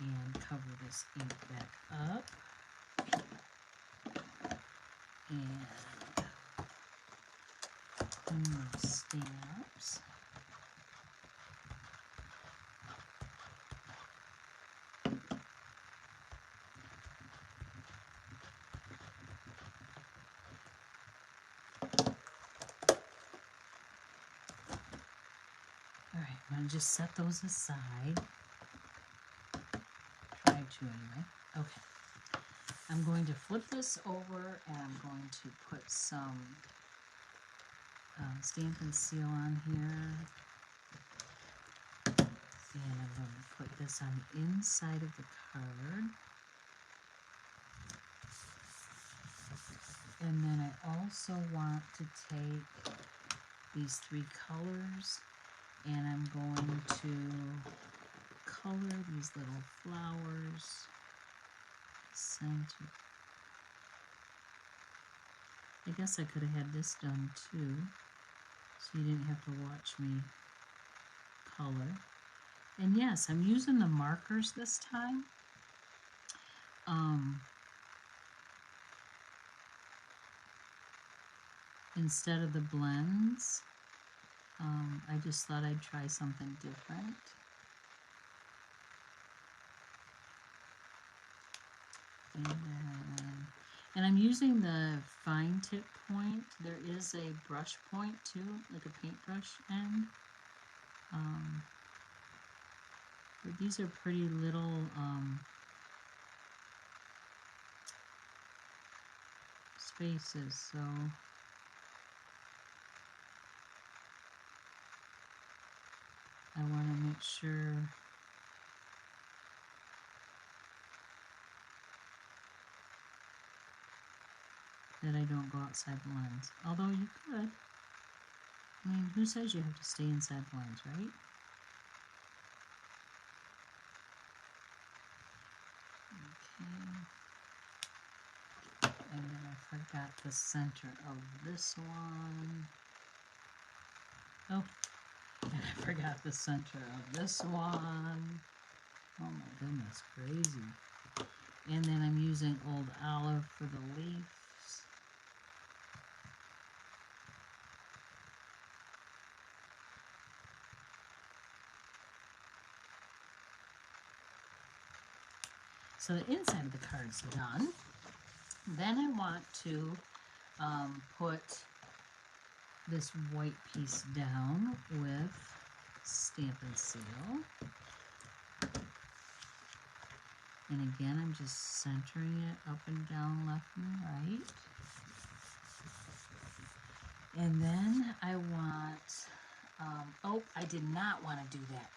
And cover this ink back up. And those stamps. just set those aside. Try to anyway. Okay. I'm going to flip this over and I'm going to put some stamp and seal on here. And I'm going to put this on the inside of the card. And then I also want to take these 3 colors and I'm going to color these little flowers. Center. I guess I could have had this done too, so you didn't have to watch me color. And yes, I'm using the markers this time. Instead of the blends. I just thought I'd try something different. And I'm using the fine tip point. There is a brush point too, like a paintbrush end. But these are pretty little spaces, so I want to make sure that I don't go outside the lines. Although you could. I mean, who says you have to stay inside the lines, right? Okay. And then I forgot the center of this one. Oh, and I forgot the center of this one. Oh my goodness, crazy. And then I'm using Old Olive for the leaves. So the inside of the card's done. Then I want to put this white piece down with Stamp and Seal. And again, I'm just centering it up and down, left and right. And then I want, oh, I did not want to do that.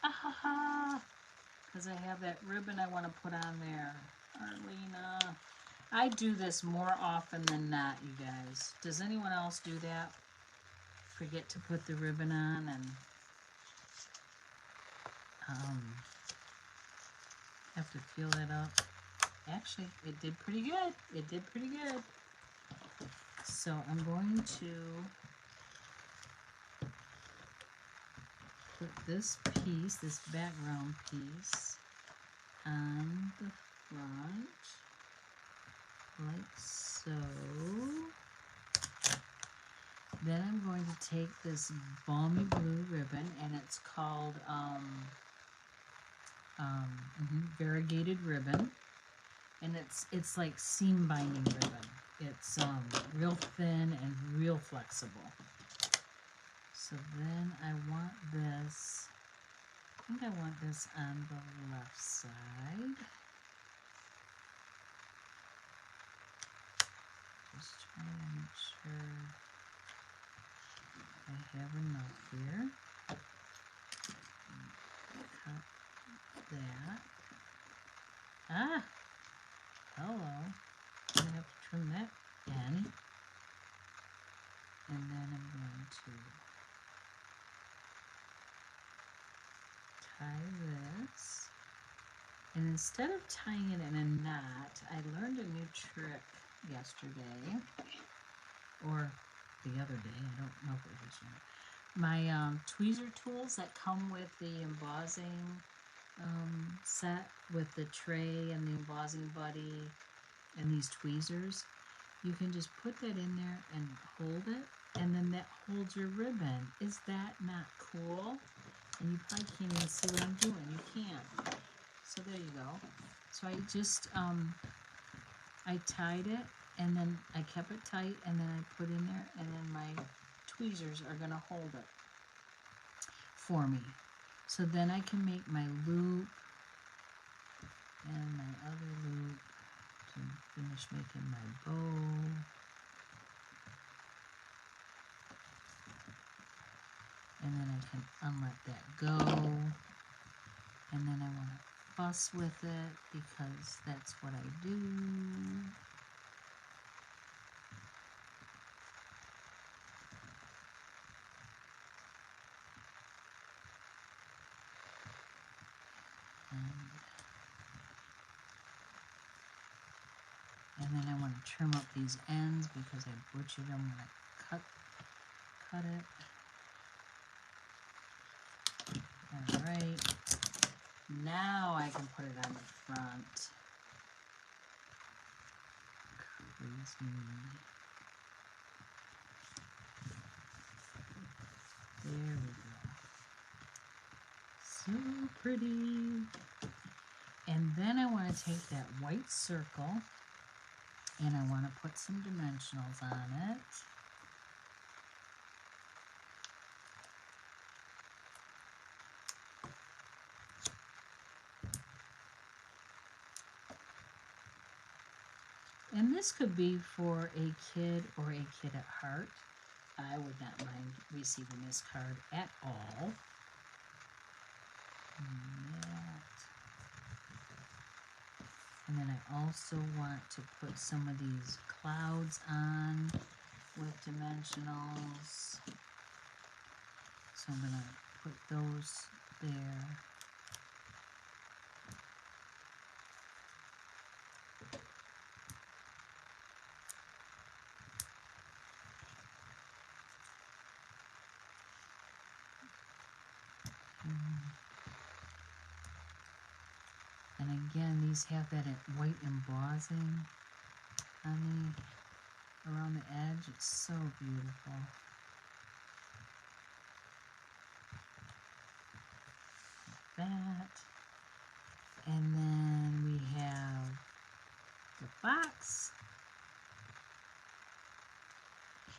Because I have that ribbon I want to put on there. Arlena. I do this more often than not, you guys. Does anyone else do that? Forget to put the ribbon on and have to feel that up. Actually, it did pretty good. It did pretty good. So I'm going to put this piece, this background piece, on the front, like so. Then I'm going to take this balmy blue ribbon, and it's called variegated ribbon, and it's like seam binding ribbon. It's real thin and real flexible. So then I want this, I think I want this on the left side. Just trying to make sure I have enough here. Cut that. Ah! Hello. I'm going to have to trim that in. And then I'm going to tie this. And instead of tying it in a knot, I learned a new trick yesterday. Or the other day. I don't know if it was yesterday. My tweezer tools that come with the embossing set with the tray and the embossing buddy and these tweezers, you can just put that in there and hold it, and then that holds your ribbon. Is that not cool? And you probably can't even see what I'm doing. You can't. So there you go. So I just I tied it, and then I kept it tight, and then I put in there, and then my tweezers are going to hold it for me. So then I can make my loop and my other loop to finish making my bow. And then I can unlet that go. And then I want to fuss with it because that's what I do. And then I want to trim up these ends because I butchered them when I cut it. Alright, now I can put it on the front. Crazy. There we go. So pretty. And then I want to take that white circle and I want to put some dimensionals on it. And this could be for a kid or a kid at heart. I would not mind receiving this card at all. And then I also want to put some of these clouds on with dimensionals. So I'm going to put those there. And again, these have that white embossing on around the edge. It's so beautiful. Like that. And then we have the fox.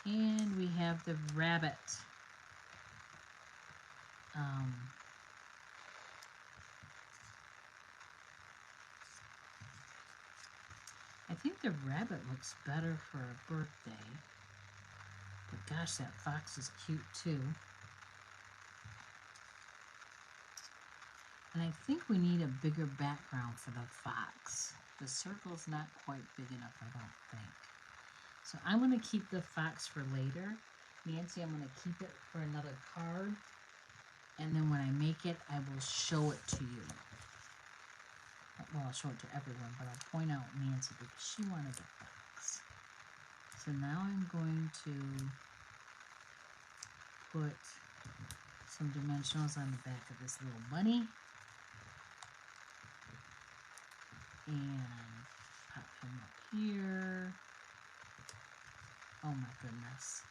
And we have the rabbit. I think the rabbit looks better for a birthday. But gosh, that fox is cute too. And I think we need a bigger background for the fox. The circle's not quite big enough, I don't think. So I'm going to keep the fox for later. Nancy, I'm going to keep it for another card. And then when I make it, I will show it to you. Well, I'll show it to everyone, but I'll point out Nancy because she wanted the fox. So now I'm going to put some dimensionals on the back of this little bunny. And pop him up here. Oh my goodness.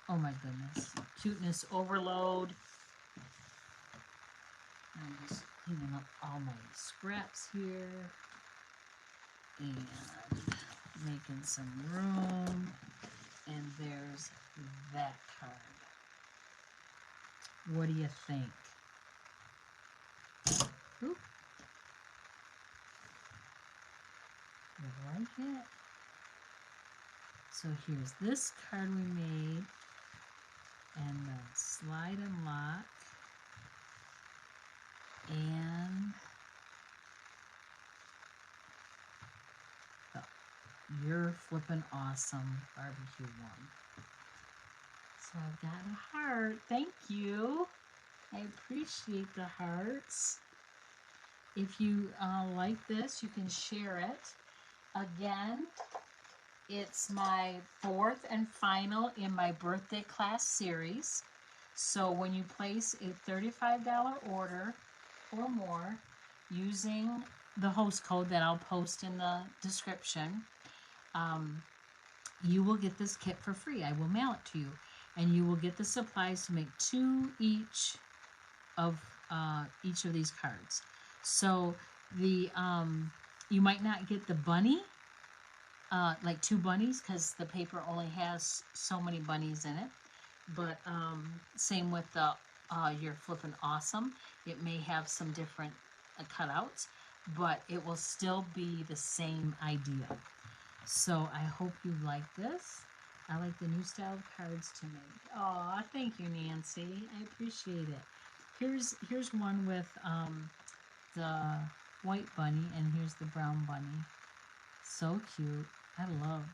Oh my goodness. Cuteness overload. I'm just cleaning up all my scraps here. And making some room. And there's that card. What do you think? Oop. You like it? So here's this card we made. And the slide and lock. And the You're Flippin' Awesome barbecue one. So I've got a heart. Thank you. I appreciate the hearts. If you like this, you can share it. Again, it's my 4th and final in my birthday class series. So when you place a $35 order or more using the host code that I'll post in the description, you will get this kit for free. I will mail it to you. And you will get the supplies to make 2 each of these cards. So the you might not get the bunny, like 2 bunnies, because the paper only has so many bunnies in it. But same with the you're flipping awesome. It may have some different cutouts, but it will still be the same idea. So I hope you like this. I like the new style of cards to make. Aw, thank you, Nancy. I appreciate it. Here's one with the white bunny, and here's the brown bunny. So cute. I love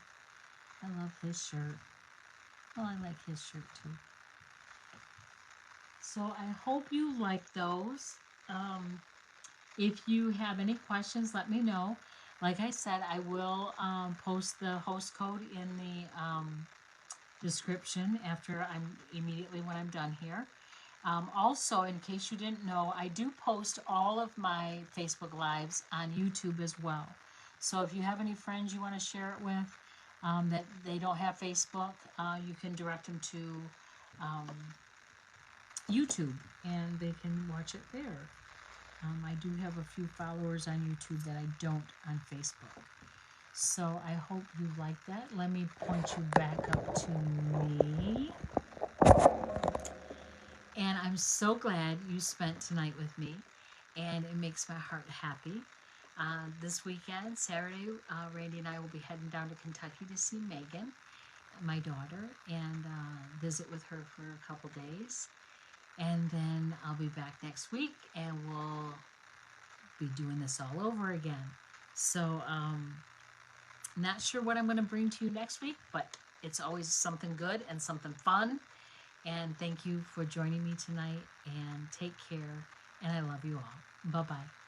his shirt. Well, I like his shirt too. So I hope you like those. If you have any questions, let me know. Like I said, I will post the host code in the description immediately when I'm done here. Also, in case you didn't know, I do post all of my Facebook Lives on YouTube as well. So if you have any friends you want to share it with that they don't have Facebook, you can direct them to YouTube and they can watch it there. I do have a few followers on YouTube that I don't on Facebook. So I hope you like that. Let me point you back up to me. And I'm so glad you spent tonight with me. And it makes my heart happy. This weekend, Saturday, Randy and I will be heading down to Kentucky to see Megan, my daughter, and visit with her for a couple days. And then I'll be back next week and we'll be doing this all over again. So, not sure what I'm going to bring to you next week, but it's always something good and something fun. And thank you for joining me tonight, and take care, and I love you all. Bye-bye.